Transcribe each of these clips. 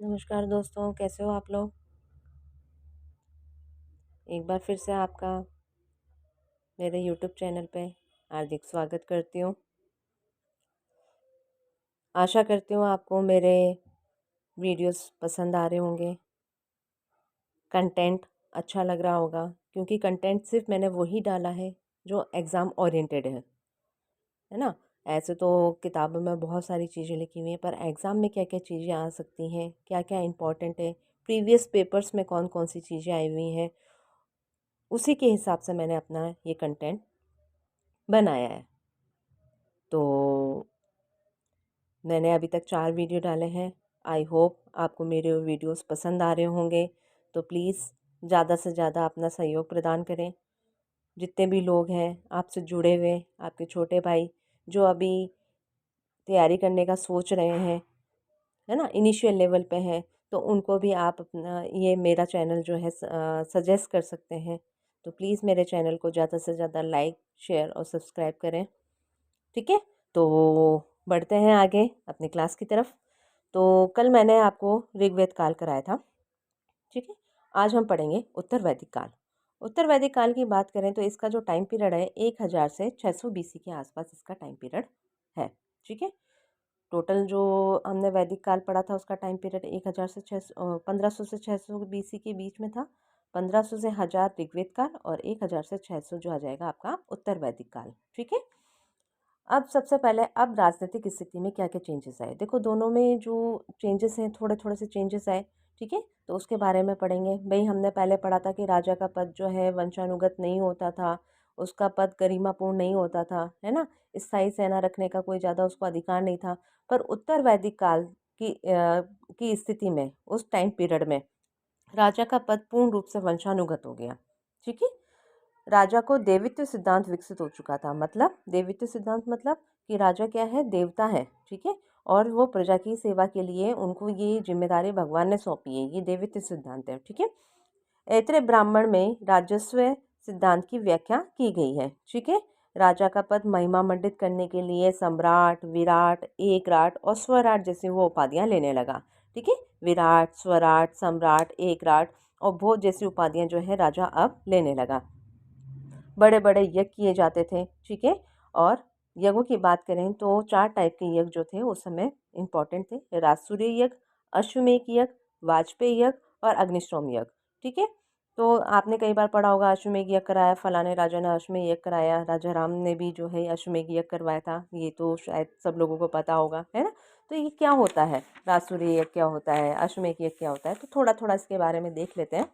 नमस्कार दोस्तों, कैसे हो आप लोग। एक बार फिर से आपका मेरे यूट्यूब चैनल पे हार्दिक स्वागत करती हूँ। आशा करती हूँ आपको मेरे वीडियोस पसंद आ रहे होंगे, कंटेंट अच्छा लग रहा होगा, क्योंकि कंटेंट सिर्फ मैंने वही डाला है जो एग्ज़ाम ओरिएंटेड है ना। ऐसे तो किताबों में बहुत सारी चीज़ें लिखी हुई हैं, पर एग्ज़ाम में क्या क्या चीज़ें आ सकती हैं, क्या क्या इम्पोर्टेंट है, प्रीवियस पेपर्स में कौन कौन सी चीज़ें आई हुई हैं, उसी के हिसाब से मैंने अपना ये कंटेंट बनाया है। तो मैंने अभी तक 4 वीडियो डाले हैं। आई होप आपको मेरे वीडियोस पसंद आ रहे होंगे। तो प्लीज़ ज़्यादा से ज़्यादा अपना सहयोग प्रदान करें। जितने भी लोग हैं आपसे जुड़े हुए, आपके छोटे भाई जो अभी तैयारी करने का सोच रहे हैं, है ना, इनिशियल लेवल पे हैं, तो उनको भी आप अपना ये मेरा चैनल जो है सजेस्ट कर सकते हैं। तो प्लीज़ मेरे चैनल को ज़्यादा से ज़्यादा लाइक, शेयर और सब्सक्राइब करें। ठीक है? तो बढ़ते हैं आगे अपनी क्लास की तरफ। तो कल मैंने आपको ऋग्वेद काल कराया था, ठीक है? आज हम पढ़ेंगे उत्तर वैदिक काल। उत्तर वैदिक काल की बात करें तो इसका जो टाइम पीरियड है 1000 से 600 बीसी के आसपास इसका टाइम पीरियड है, ठीक है? टोटल जो हमने वैदिक काल पढ़ा था उसका टाइम पीरियड 1000 से 1500 से 600 बीसी के बीच में था। 1500 से 1000 ऋग्वेद काल और 1000 से 600 जो आ जाएगा आपका उत्तर वैदिक काल, ठीक है? अब सबसे पहले अब राजनीतिक स्थिति में क्या-क्या चेंजेस आए। देखो दोनों में जो चेंजेस हैं थोड़े-थोड़े से चेंजेस आए, ठीक है? तो उसके बारे में पढ़ेंगे। भई हमने पहले पढ़ा था कि राजा का पद जो है वंशानुगत नहीं होता था, उसका पद गरिमापूर्ण नहीं होता था, है ना? स्थायी सेना रखने का कोई ज़्यादा उसको अधिकार नहीं था। पर उत्तर वैदिक काल की स्थिति में उस टाइम पीरियड में राजा का पद पूर्ण रूप से वंशानुगत हो गया, ठीक है? राजा को देवित्व सिद्धांत विकसित हो चुका था। मतलब देवित्व सिद्धांत मतलब कि राजा क्या है, देवता है, ठीक है, और वो प्रजा की सेवा के लिए उनको ये जिम्मेदारी भगवान ने सौंपी है। ये देवित्व सिद्धांत है, ठीक है। ऐत्रेय ब्राह्मण में राजस्व सिद्धांत की व्याख्या की गई है, ठीक है। राजा का पद महिमा मंडित करने के लिए सम्राट, विराट, एकराट और स्वराट जैसी वो उपाधियां लेने लगा, ठीक है। विराट, स्वराट, सम्राट, एकराट और भोज जैसी उपाधियां जो है राजा अब लेने लगा। बड़े बड़े यज्ञ किए जाते थे, ठीक है। और यज्ञों की बात करें तो 4 टाइप के यज्ञ जो थे उस समय इम्पोर्टेंट थे। राजसूय यज्ञ, अश्वमेध यज्ञ, वाजपेयी यज्ञ और अग्निष्टोम यज्ञ, ठीक है। तो आपने कई बार पढ़ा होगा अश्वमेध यज्ञ कराया, फलाने राजा ने अश्वमेध यज्ञ कराया, राजा राम ने भी जो है अश्वमेध यज्ञ करवाया था। ये तो शायद सब लोगों को पता होगा, है ना। तो ये क्या होता है, राजसूय यज्ञ क्या होता है, अश्वमेध यज्ञ क्या होता है, तो थोड़ा थोड़ा इसके बारे में देख लेते हैं,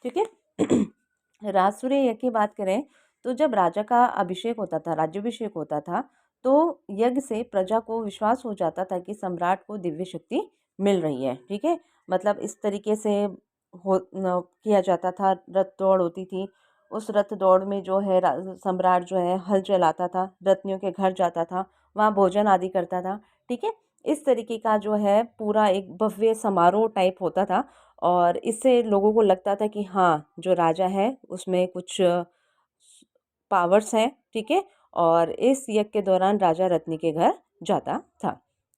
ठीक है। राजसूय यज्ञ की बात करें तो जब राजा का अभिषेक होता था, राज्याभिषेक होता था, तो यज्ञ से प्रजा को विश्वास हो जाता था कि सम्राट को दिव्य शक्ति मिल रही है, ठीक है। मतलब इस तरीके से किया जाता था। रथ दौड़ होती थी, उस रथ दौड़ में जो है सम्राट जो है हल चलाता था, रत्नियों के घर जाता था, वहाँ भोजन आदि करता था, ठीक है। इस तरीके का जो है पूरा एक भव्य समारोह टाइप होता था और इससे लोगों को लगता था कि हाँ, जो राजा है उसमें कुछ पावर्स हैं, ठीक है। और इस यज्ञ के दौरान राजा रत्नी के घर जाता था।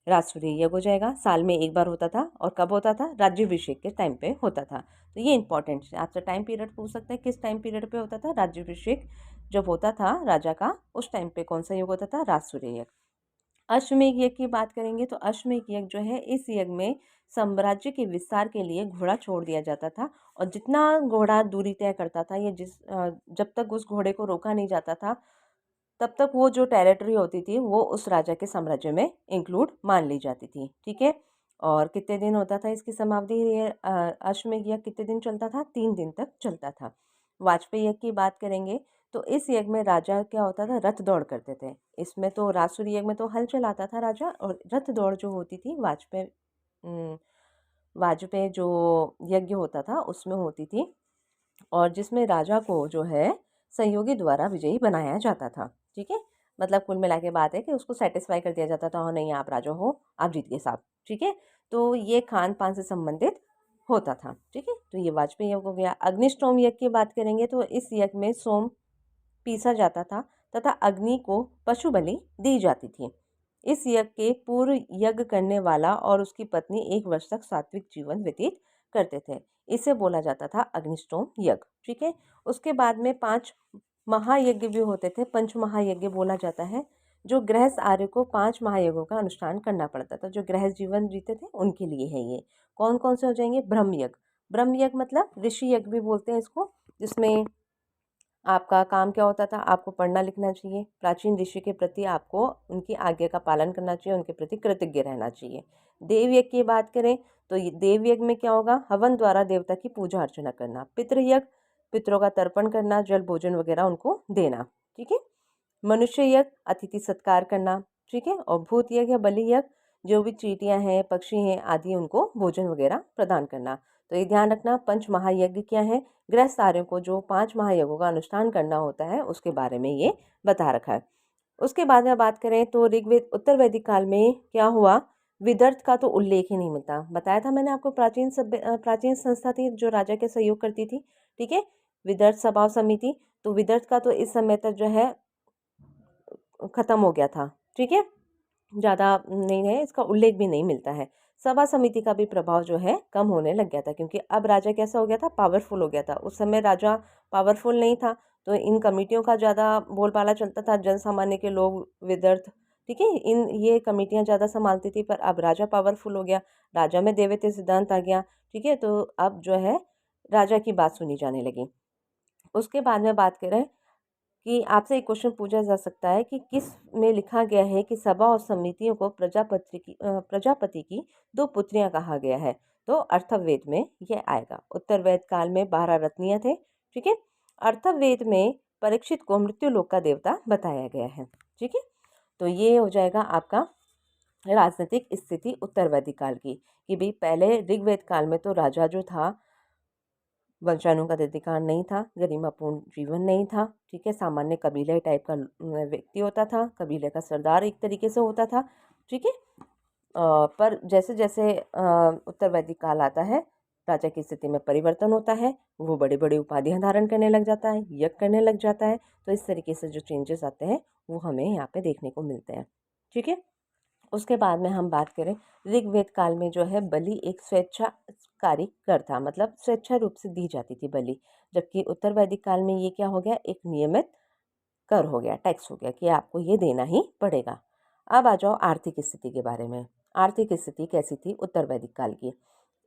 राजसूय यज्ञ हो जाएगा, साल में एक बार होता था और कब होता था, राज्याभिषेक के टाइम पे होता था। तो ये इंपॉर्टेंट है, आपसे टाइम पीरियड पूछ सकते हैं किस टाइम पीरियड पे होता था राज्याभिषेक। जब होता था राजा का उस टाइम पे कौन सा युग होता था, राजसूय यज्ञ। अश्वमेध यज्ञ की बात करेंगे तो अश्वमेध यज्ञ जो है इस यज्ञ में साम्राज्य के विस्तार के लिए घोड़ा छोड़ दिया जाता था और जितना घोड़ा दूरी तय करता था या जब तक उस घोड़े को रोका नहीं जाता था तब तक वो जो टेरिटरी होती थी वो उस राजा के साम्राज्य में इंक्लूड मान ली जाती थी, ठीक है। और कितने दिन होता था इसकी समाप्ति, ये अश्वमेध यज्ञ कितने दिन चलता था, 3 दिन तक चलता था। वाजपेयी यज्ञ की बात करेंगे तो इस यज्ञ में राजा क्या होता था, रथ दौड़ करते थे। इसमें तो राजसूय यज्ञ में तो हल चलाता था राजा और रथ दौड़ जो होती थी वाजपेयी जो यज्ञ होता था उसमें होती थी और जिसमें राजा को जो है सहयोगी द्वारा विजयी बनाया जाता था, ठीक है। मतलब कुल मिला के बात है कि उसको सेटिस्फाई कर दिया जाता था, हाँ नहीं आप राजा हो, आप जीत गए साहब, ठीक है। तो ये खान पान से संबंधित होता था, ठीक है। तो ये वाजपेयी यज्ञ हो गया। अग्निष्टोम यज्ञ की बात करेंगे तो इस यज्ञ में सोम पीसा जाता था तथा अग्नि को पशु बलि दी जाती थी। इस यज्ञ के पूर्व यज्ञ करने वाला और उसकी पत्नी 1 वर्ष तक सात्विक जीवन व्यतीत करते थे। इसे बोला जाता था अग्निष्टोम यज्ञ। ठीक है। उसके बाद में 5 महायज्ञ भी होते थे, पंच महायज्ञ बोला जाता है। जो गृहस्थ आर्य को 5 महायज्ञों का अनुष्ठान करना पड़ता था। जो गृहस्थ जीवन जीते थे उनके लिए है ये। कौन कौन से हो जाएंगे? ब्रह्म यज्ञ। ब्रह्म यज्ञ मतलब ऋषि यज्ञ भी बोलते हैं इसको, जिसमें आपका काम क्या होता था? आपको पढ़ना लिखना चाहिए, प्राचीन ऋषि के प्रति आपको उनकी आज्ञा का पालन करना चाहिए, उनके प्रति कृतज्ञ रहना चाहिए। देव यज्ञ की बात करें तो ये देव यज्ञ में क्या होगा? हवन द्वारा देवता की पूजा अर्चना करना। पितृ यज्ञ, पितरों का तर्पण करना, जल भोजन वगैरह उनको देना। ठीक है। मनुष्य यज्ञ, अतिथि सत्कार करना। ठीक है। और भूत यज्ञ या बलि यज्ञ, जो भी चींटियां हैं, पक्षी हैं आदि, उनको भोजन वगैरह प्रदान करना। तो ये ध्यान रखना, पंच महायज्ञ क्या है? गृहस्थ आर्यों को जो 5 महायज्ञों का अनुष्ठान करना होता है उसके बारे में ये बता रखा है। उसके बाद में बात करें तो ऋग्वेद उत्तर वैदिक काल में क्या हुआ? विदर्थ का तो उल्लेख ही नहीं मिलता। बताया था मैंने आपको, प्राचीन संस्था थी जो राजा के सहयोग करती थी। ठीक है। विदर्थ सभा समिति, तो विदर्थ का तो इस समय तक जो है खत्म हो गया था। ठीक है। ज़्यादा नहीं है, इसका उल्लेख भी नहीं मिलता है। सभा समिति का भी प्रभाव जो है कम होने लग गया था, क्योंकि अब राजा कैसा हो गया था? पावरफुल हो गया था। उस समय राजा पावरफुल नहीं था, तो इन कमेटियों का ज़्यादा बोलबाला चलता था। जन सामान्य के लोग, विदर्थ, ठीक है, ये कमेटियां ज़्यादा संभालती थी। पर अब राजा पावरफुल हो गया, राजा में देवत्व सिद्धांत आ गया। ठीक है। तो अब जो है राजा की बात सुनी जाने लगी। उसके बाद में बात करें कि आपसे एक क्वेश्चन पूछा जा सकता है कि किस में लिखा गया है कि सभा और समितियों को प्रजापति की 2 पुत्रियां कहा गया है? तो अर्थववेद में यह आएगा। उत्तर वेद काल में 12 रत्नियां थे। ठीक है। अर्थववेद में परीक्षित को मृत्यु लोक का देवता बताया गया है। ठीक है। तो ये हो जाएगा आपका राजनीतिक स्थिति उत्तर वैदिक काल की, कि भाई पहले ऋग्वेद काल में तो राजा जो था, वंशाणु का अधिकार नहीं था, गरिमापूर्ण जीवन नहीं था। ठीक है। सामान्य कबीले टाइप का व्यक्ति होता था, कबीले का सरदार एक तरीके से होता था। ठीक है। पर जैसे जैसे उत्तर वैदिक काल आता है, राजा की स्थिति में परिवर्तन होता है, वो बड़ी बड़ी उपाधियां धारण करने लग जाता है, यज्ञ करने लग जाता है। तो इस तरीके से जो चेंजेस आते हैं वो हमें यहाँ पे देखने को मिलते हैं। ठीक है। उसके बाद में हम बात करें, ऋग्वेद काल में जो है बलि एक स्वेच्छाकारी कर था, मतलब स्वेच्छा रूप से दी जाती थी बलि। जबकि उत्तर वैदिक काल में ये क्या हो गया? एक नियमित कर हो गया, टैक्स हो गया, कि आपको ये देना ही पड़ेगा। अब आ जाओ आर्थिक स्थिति के बारे में। आर्थिक स्थिति कैसी थी उत्तर वैदिक काल की?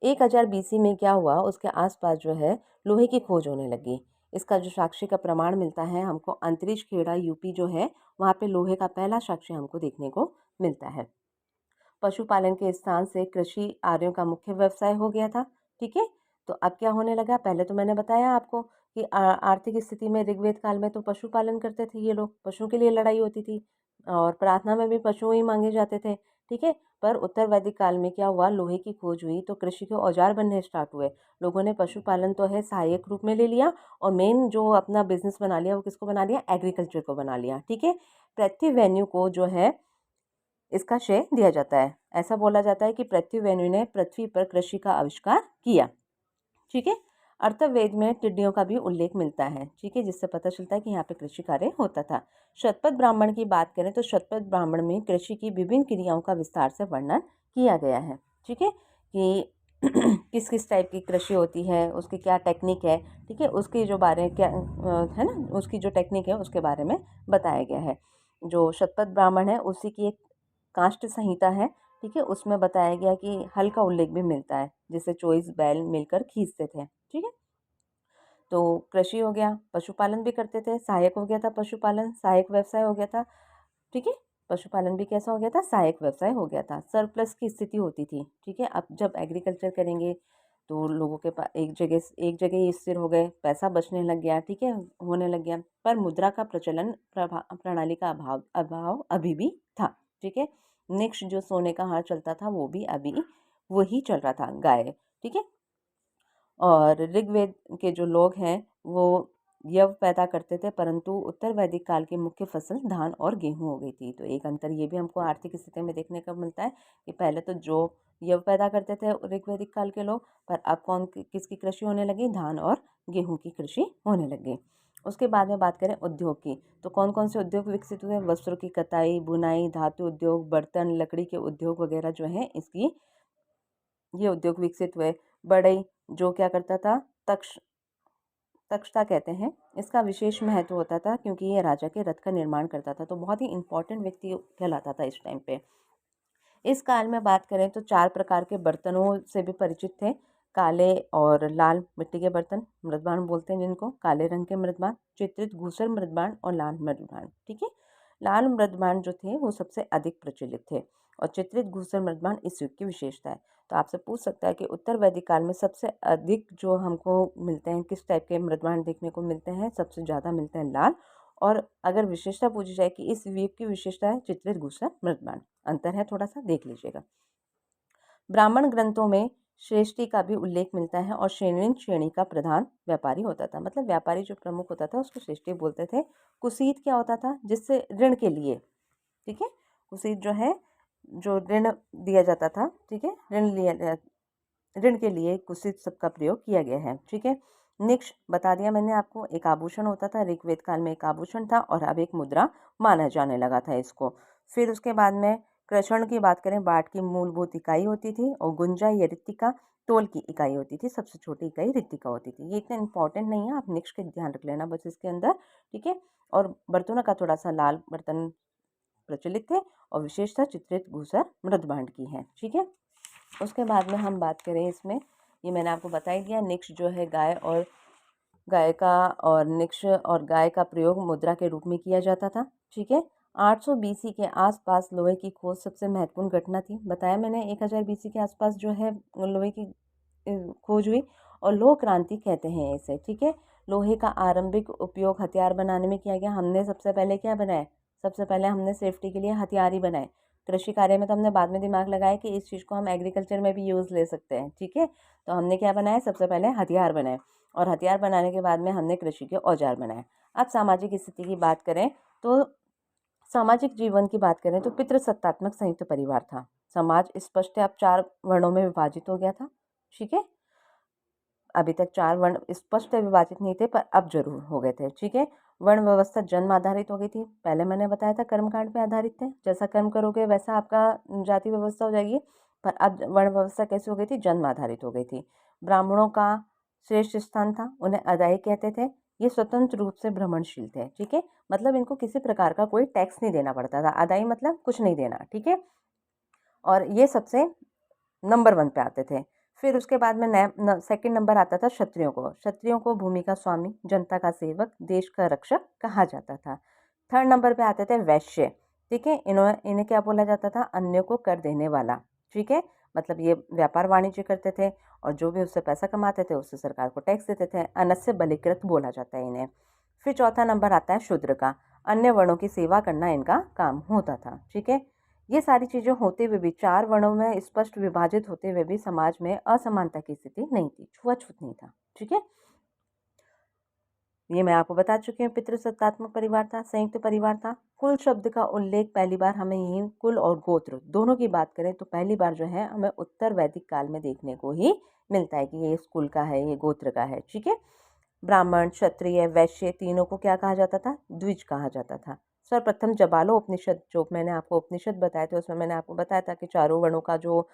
1000 BC में क्या हुआ? उसके आसपास जो है लोहे की खोज होने लगी। इसका जो साक्ष्य का प्रमाण मिलता है हमको, अंतरिक्ष खेड़ा यूपी जो है, वहाँ पे लोहे का पहला साक्ष्य हमको देखने को मिलता है। पशुपालन के स्थान से कृषि आर्यों का मुख्य व्यवसाय हो गया था। ठीक है। तो अब क्या होने लगा? पहले तो मैंने बताया आपको कि आर्थिक स्थिति में ऋग्वेद काल में तो पशुपालन करते थे ये लोग, पशुओं के लिए लड़ाई होती थी और प्रार्थना में भी पशु ही मांगे जाते थे। ठीक है। पर उत्तर वैदिक काल में क्या हुआ? लोहे की खोज हुई तो कृषि के औजार बनने स्टार्ट हुए। लोगों ने पशुपालन तो है सहायक रूप में ले लिया, और मेन जो अपना बिजनेस बना लिया वो किसको बना लिया? एग्रीकल्चर को बना लिया। ठीक है। पृथ्वीवेन्यू को जो है इसका श्रेय दिया जाता है। ऐसा बोला जाता है कि पृथ्वीवेन्यू ने पृथ्वी पर कृषि का आविष्कार किया। ठीक है। अर्थवेद में टिड्डियों का भी उल्लेख मिलता है। ठीक है। जिससे पता चलता है कि यहाँ पे कृषि कार्य होता था। शतपथ ब्राह्मण की बात करें तो शतपथ ब्राह्मण में कृषि की विभिन्न क्रियाओं का विस्तार से वर्णन किया गया है। ठीक है। कि किस किस टाइप की कृषि होती है, उसकी क्या टेक्निक है। ठीक है। उसकी जो बारे क्या है ना, उसकी जो टेक्निक है उसके बारे में बताया गया है। जो शतपथ ब्राह्मण है उसी की एक काष्ठ संहिता है। ठीक है। उसमें बताया गया कि हल का उल्लेख भी मिलता है, जिससे 24 बैल मिलकर खींचते थे। ठीक है। तो कृषि हो गया, पशुपालन भी करते थे, सहायक हो गया था पशुपालन, सहायक व्यवसाय हो गया था। ठीक है। पशुपालन भी कैसा हो गया था? सहायक व्यवसाय हो गया था। सरप्लस की स्थिति होती थी। ठीक है। अब जब एग्रीकल्चर करेंगे तो लोगों के पास एक जगह ही स्थिर हो गए, पैसा बचने लग गया। ठीक है। होने लग गया। पर मुद्रा का प्रचलन प्रणाली का अभाव अभी भी था। ठीक है। नेक्स्ट जो सोने का हार चलता था वो भी अभी वही चल रहा था, गाय। ठीक है। और ऋग्वेद के जो लोग हैं वो यव पैदा करते थे, परंतु उत्तर वैदिक काल की मुख्य फसल धान और गेहूं हो गई थी। तो एक अंतर ये भी हमको आर्थिक स्थिति में देखने को मिलता है कि पहले तो जो यव पैदा करते थे ऋग्वैदिक काल के लोग, पर अब किसकी कृषि होने लगी? धान और गेहूं की कृषि होने लगी। उसके बाद में बात करें उद्योग की, तो कौन कौन से उद्योग विकसित हुए? वस्त्रों की कताई, बुनाई, धातु उद्योग, बर्तन, लकड़ी के उद्योग वगैरह जो हैं इसकी ये उद्योग विकसित हुए। बढ़ई जो क्या करता था? तक्षता कहते हैं, इसका विशेष महत्व होता था क्योंकि ये राजा के रथ का निर्माण करता था, तो बहुत ही इंपॉर्टेंट व्यक्ति कहलाता था इस टाइम पे। इस काल में बात करें तो 4 प्रकार के बर्तनों से भी परिचित थे। काले और लाल मिट्टी के बर्तन, मृदबान बोलते हैं जिनको, काले रंग के मृदबान, चित्रित घूसर मृदबान और लाल मृदबान। ठीक है, लाल मृदबान जो थे वो सबसे अधिक प्रचलित थे और चित्रित घूसर मृदबान इस युग की विशेषता है। तो आपसे पूछ सकता है कि उत्तर वैदिक काल में सबसे अधिक जो हमको मिलते हैं, किस टाइप के मृदबान देखने को मिलते हैं? सबसे ज़्यादा मिलते हैं लाल। और अगर विशेषता पूछी जाए कि इस युग की विशेषता है चित्रित घूसर मृदबान, अंतर है थोड़ा सा, देख लीजिएगा। ब्राह्मण ग्रंथों में श्रेष्ठी का भी उल्लेख मिलता है और श्रेणी का प्रधान व्यापारी होता था, मतलब व्यापारी जो प्रमुख होता था उसको श्रेष्ठी बोलते थे। कुसीत क्या होता था? जिससे ऋण के लिए, ठीक है, कुसीत जो है जो ऋण दिया जाता था, ठीक है, ऋण के लिए कुसीत शब्द का प्रयोग किया गया है। ठीक है, निक्ष बता दिया मैंने आपको, एक आभूषण होता था, ऋग्वेद काल में एक आभूषण था और अब एक मुद्रा माना जाने लगा था इसको। फिर उसके बाद में कृषण की बात करें, बाट की मूलभूत इकाई होती थी और गुंजा या रित्तिका तोल की इकाई होती थी, सबसे छोटी इकाई रित्तिका होती थी। ये इतना इंपॉर्टेंट नहीं है, आप निक्ष के ध्यान रख लेना बस इसके अंदर। ठीक है, और बर्तनों का थोड़ा सा लाल बर्तन प्रचलित थे और विशेषता चित्रित घूसर मृदबांड की है। ठीक है, उसके बाद में हम बात करें इसमें, ये मैंने आपको बता ही दिया, निक्ष जो है गाय का और निक्ष और गाय का प्रयोग मुद्रा के रूप में किया जाता था। ठीक है, 800 बीसी के आसपास लोहे की खोज सबसे महत्वपूर्ण घटना थी। बताया मैंने 1000 बीसी के आसपास जो है लोहे की खोज हुई और लोह क्रांति कहते हैं इसे। ठीक है, लोहे का आरंभिक उपयोग हथियार बनाने में किया गया। हमने सबसे पहले क्या बनाया? सबसे पहले हमने सेफ्टी के लिए हथियार ही बनाए। कृषि कार्य में तो हमने बाद में दिमाग लगाया कि इस चीज़ को हम एग्रीकल्चर में भी यूज़ ले सकते हैं। ठीक है, तो हमने क्या बनाया? सबसे पहले हथियार बनाए और हथियार बनाने के बाद में हमने कृषि के औजार बनाए। अब सामाजिक स्थिति की बात करें तो सामाजिक जीवन की बात करें तो पितृसत्तात्मक संयुक्त परिवार था। समाज स्पष्ट अब 4 वर्णों में विभाजित हो गया था। ठीक है, अभी तक 4 वर्ण स्पष्ट विभाजित नहीं थे पर अब जरूर हो गए थे। ठीक है, वर्ण व्यवस्था जन्म आधारित हो गई थी। पहले मैंने बताया था कर्मकांड पे आधारित थे, जैसा कर्म करोगे वैसा आपका जाति व्यवस्था हो जाएगी, पर अब वर्ण व्यवस्था कैसे हो गई थी? जन्म आधारित हो गई थी। ब्राह्मणों का श्रेष्ठ स्थान था, उन्हें अदाई कहते थे। ये स्वतंत्र रूप से भ्रमणशील थे। ठीक है, मतलब इनको किसी प्रकार का कोई टैक्स नहीं देना पड़ता था। अदाई मतलब कुछ नहीं देना। ठीक है, और ये सबसे नंबर 1 पे आते थे। फिर उसके बाद में सेकंड नंबर आता था क्षत्रियों को। क्षत्रियों को भूमि का स्वामी, जनता का सेवक, देश का रक्षक कहा जाता था। थर्ड नंबर पे आते थे वैश्य। ठीक है, इन्हें क्या बोला जाता था? अन्य को कर देने वाला। ठीक है, मतलब ये व्यापार वाणिज्य करते थे और जो भी उससे पैसा कमाते थे उससे सरकार को टैक्स देते थे। अनस्य बलिकृत बोला जाता है इन्हें। फिर चौथा नंबर आता है शूद्र का। अन्य वर्णों की सेवा करना इनका काम होता था। ठीक है, ये सारी चीज़ें होते हुए भी, 4 वर्णों में स्पष्ट विभाजित होते हुए भी समाज में असमानता की स्थिति नहीं थी, छुआछूत नहीं था। ठीक है, ये मैं आपको बता चुकी हूँ। पितृसत्तात्मक परिवार था, संयुक्त परिवार था। कुल शब्द का उल्लेख पहली बार हमें यही कुल और गोत्र दोनों की बात करें तो पहली बार जो है हमें उत्तर वैदिक काल में देखने को ही मिलता है कि ये इस कुल का है, ये गोत्र का है। ठीक है, ब्राह्मण, क्षत्रिय, वैश्य तीनों को क्या कहा जाता था? द्विज कहा जाता था। सर्वप्रथम जबालो उपनिषद, जो मैंने आपको उपनिषद बताए थे उसमें मैंने आपको बताया था कि चारों वर्णों का जो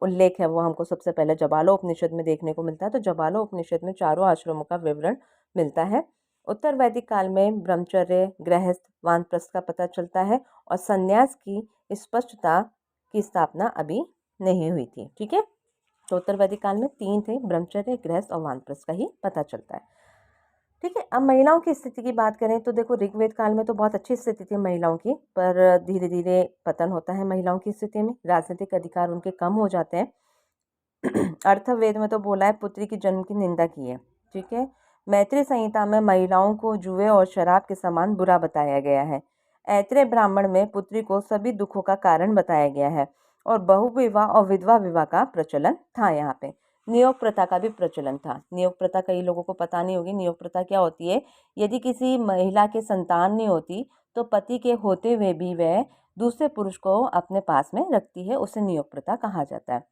उल्लेख है वो हमको सबसे पहले जबालो उपनिषद में देखने को मिलता है। तो जबालो उपनिषद में चारों आश्रमों का विवरण मिलता है। उत्तर वैदिक काल में ब्रह्मचर्य, गृहस्थ, वानप्रस्थ का पता चलता है और संन्यास की स्पष्टता की स्थापना अभी नहीं हुई थी। ठीक है, तो उत्तर वैदिक काल में 3 थे, ब्रह्मचर्य, गृहस्थ और वानप्रस्थ का ही पता चलता है। ठीक है, अब महिलाओं की स्थिति की बात करें तो देखो ऋग्वेद काल में तो बहुत अच्छी स्थिति थी महिलाओं की, पर धीरे धीरे पतन होता है महिलाओं की स्थिति में, राजनीतिक अधिकार उनके कम हो जाते हैं। अर्थवेद में तो बोला है पुत्री की जन्म की निंदा की है। ठीक है, मैत्री संहिता में महिलाओं को जुए और शराब के समान बुरा बताया गया है। ऐत्रेय ब्राह्मण में पुत्री को सभी दुखों का कारण बताया गया है और बहुविवाह और विधवा विवाह का प्रचलन था। यहाँ पे नियोग प्रथा का भी प्रचलन था। नियोग प्रथा कई लोगों को पता नहीं होगी। नियोग प्रथा क्या होती है? यदि किसी महिला के संतान नहीं होती तो पति के होते हुए भी वह दूसरे पुरुष को अपने पास में रखती है, उसे नियोग प्रथा कहा जाता है।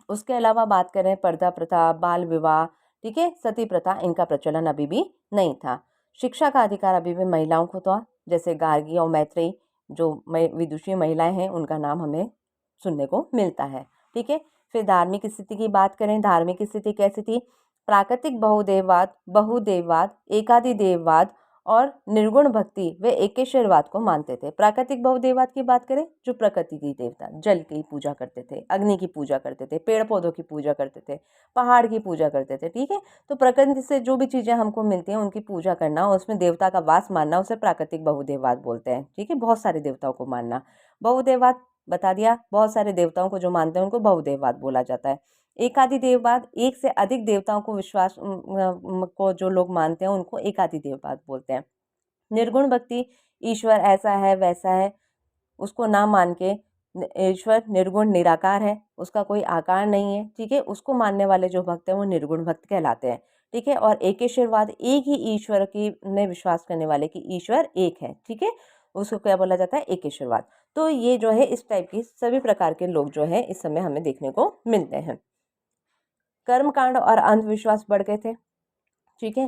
उसके अलावा बात करें पर्दा प्रथा, बाल विवाह, ठीक है, सती प्रथा, इनका प्रचलन अभी भी नहीं था। शिक्षा का अधिकार अभी भी महिलाओं को था, जैसे गार्गी और मैत्रेयी जो विदुषी महिलाएं हैं उनका नाम हमें सुनने को मिलता है। ठीक है, फिर धार्मिक स्थिति की बात करें, धार्मिक स्थिति कैसी थी? प्राकृतिक बहुदेववाद, एकाधिदेववाद और निर्गुण भक्ति व एकेश्वरवाद को मानते थे। प्राकृतिक बहुदेववाद की बात करें, जो प्रकृति की देवता, जल की पूजा करते थे, अग्नि की पूजा करते थे, पेड़ पौधों की पूजा करते थे, पहाड़ की पूजा करते थे। ठीक है, तो प्रकृति से जो भी चीज़ें हमको मिलती हैं उनकी पूजा करना, उसमें देवता का वास मानना, उसे प्राकृतिक बहुदेववाद बोलते हैं। ठीक है, बहुत सारे देवताओं को मानना। बहुदेववाद बता दिया, बहुत सारे देवताओं को जो मानते हैं उनको बहुदेववाद बोला जाता है। एकाधिदेववाद, एक से अधिक देवताओं को विश्वास को जो लोग मानते हैं उनको एकाधिदेववाद बोलते हैं। निर्गुण भक्ति, ईश्वर ऐसा है वैसा है उसको ना मान के, ईश्वर निर्गुण निराकार है, उसका कोई आकार नहीं है। ठीक है, उसको मानने वाले जो भक्त हैं वो निर्गुण भक्त कहलाते हैं। ठीक है, और एकेश्वरवाद, एक ही ईश्वर की में विश्वास करने वाले कि ईश्वर एक है। ठीक है, उसको क्या बोला जाता है? एकेश्वरवाद। तो ये जो है इस टाइप की सभी प्रकार के लोग जो है इस समय हमें देखने को मिलते हैं। कर्मकांड और अंधविश्वास बढ़ गए थे। ठीक है,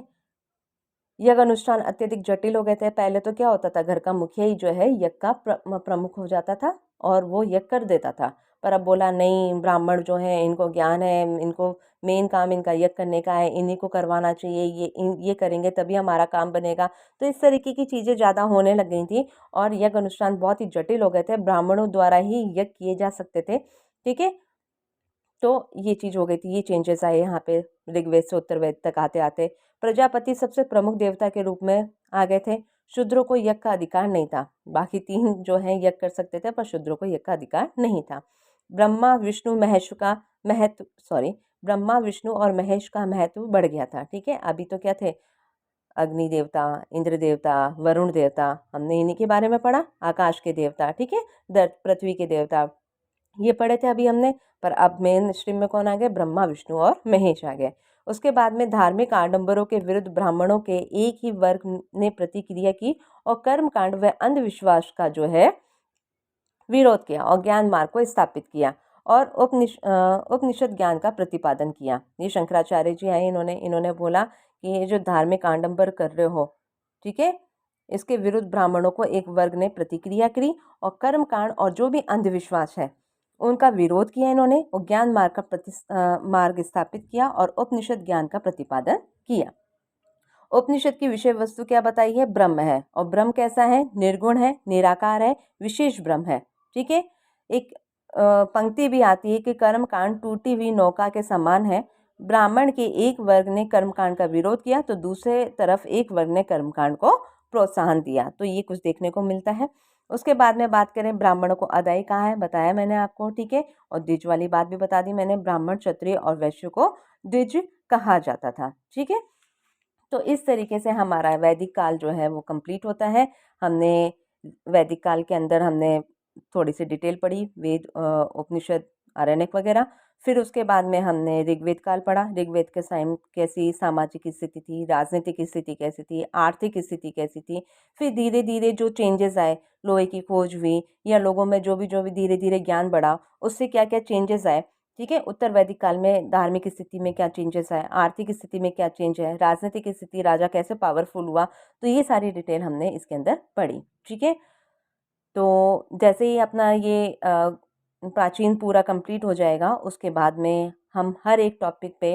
यज्ञ अनुष्ठान अत्यधिक जटिल हो गए थे। पहले तो क्या होता था, घर का मुखिया ही जो है यज्ञ का प्रमुख हो जाता था और वो यज्ञ कर देता था। पर अब बोला नहीं, ब्राह्मण जो है इनको ज्ञान है, इनको मेन काम इनका यज्ञ करने का है, इन्हीं को करवाना चाहिए, ये करेंगे तभी हमारा काम बनेगा। तो इस तरीके की चीज़ें ज़्यादा होने लग गई थी और यज्ञ अनुष्ठान बहुत ही जटिल हो गए थे। ब्राह्मणों द्वारा ही यज्ञ किए जा सकते थे। ठीक है, तो ये चीज़ हो गई थी, ये चेंजेस आए यहाँ पे ऋग्वेद से उत्तरवेद तक आते आते। प्रजापति सबसे प्रमुख देवता के रूप में आ गए थे। शूद्रों को यज्ञ का अधिकार नहीं था। बाकी 3 जो हैं यज्ञ कर सकते थे पर शूद्रों को यज्ञ का अधिकार नहीं था। ब्रह्मा विष्णु महेश का महत्व ब्रह्मा विष्णु और महेश का महत्व बढ़ गया था। ठीक है, अभी तो क्या थे? अग्नि देवता, इंद्र देवता, वरुण देवता, हमने इन्हीं के बारे में पढ़ा। आकाश के देवता, ठीक है, पृथ्वी के देवता, ये पढ़े थे अभी हमने। पर अब मेन स्ट्रीम में कौन आ गए? ब्रह्मा विष्णु और महेश आ गए। उसके बाद में धार्मिक आडंबरों के विरुद्ध ब्राह्मणों के एक ही वर्ग ने प्रतिक्रिया की और कर्मकांड व अंधविश्वास का जो है विरोध किया और ज्ञान मार्ग को स्थापित किया और उपनिषद ज्ञान का प्रतिपादन किया। ये शंकराचार्य जी आए, इन्होंने बोला कि ये जो धार्मिक आडंबर कर रहे हो, ठीक है, इसके विरुद्ध ब्राह्मणों को एक वर्ग ने प्रतिक्रिया करी और कर्मकांड और जो भी अंधविश्वास है उनका विरोध किया इन्होंने और ज्ञान मार्ग का मार्ग स्थापित किया और उपनिषद ज्ञान का प्रतिपादन किया। उपनिषद की विषय वस्तु क्या बताई है? ब्रह्म है। और ब्रह्म कैसा है? निर्गुण है, निराकार है, विशेष ब्रह्म है। ठीक है, एक पंक्ति भी आती है कि कर्मकांड टूटी हुई नौका के समान है। ब्राह्मण के एक वर्ग ने कर्मकांड का विरोध किया तो दूसरे तरफ एक वर्ग ने कर्मकांड को प्रोत्साहन दिया। तो ये कुछ देखने को मिलता है। उसके बाद में बात करें, ब्राह्मणों को अदाई कहाँ है, बताया मैंने आपको। ठीक है, और द्विज वाली बात भी बता दी मैंने, ब्राह्मण, क्षत्रिय और वैश्य को द्विज कहा जाता था। ठीक है, तो इस तरीके से हमारा वैदिक काल जो है वो कंप्लीट होता है। हमने वैदिक काल के अंदर हमने थोड़ी सी डिटेल पढ़ी, वेद, उपनिषद, आरण्यक वगैरह। फिर उसके बाद में हमने ऋग्वेद काल पढ़ा। ऋग्वेद के टाइम कैसी सामाजिक स्थिति थी, राजनीतिक स्थिति कैसी थी, आर्थिक स्थिति कैसी थी। फिर धीरे धीरे जो चेंजेस आए, लोहे की खोज हुई या लोगों में जो भी धीरे धीरे ज्ञान बढ़ा, उससे क्या क्या चेंजेस आए। ठीक है, उत्तर वैदिक काल में धार्मिक स्थिति में क्या चेंजेस आए, आर्थिक स्थिति में क्या चेंज है, राजनीतिक स्थिति, राजा कैसे पावरफुल हुआ, तो ये सारी डिटेल हमने इसके अंदर पढ़ी। ठीक है, तो जैसे ही अपना ये प्राचीन पूरा कंप्लीट हो जाएगा, उसके बाद में हम हर एक टॉपिक पे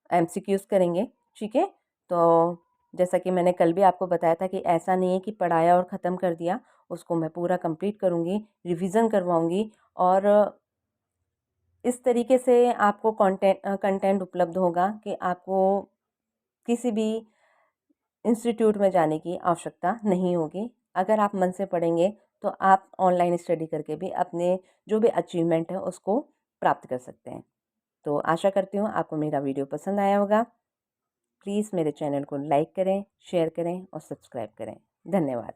एमसीक्यूज करेंगे। ठीक है, तो जैसा कि मैंने कल भी आपको बताया था कि ऐसा नहीं है कि पढ़ाया और ख़त्म कर दिया, उसको मैं पूरा कंप्लीट करूँगी, रिवीजन करवाऊँगी और इस तरीके से आपको कंटेंट उपलब्ध होगा कि आपको किसी भी इंस्टीट्यूट में जाने की आवश्यकता नहीं होगी। अगर आप मन से पढ़ेंगे तो आप ऑनलाइन स्टडी करके भी अपने जो भी अचीवमेंट है उसको प्राप्त कर सकते हैं। तो आशा करती हूँ आपको मेरा वीडियो पसंद आया होगा। प्लीज़ मेरे चैनल को लाइक करें, शेयर करें और सब्सक्राइब करें। धन्यवाद।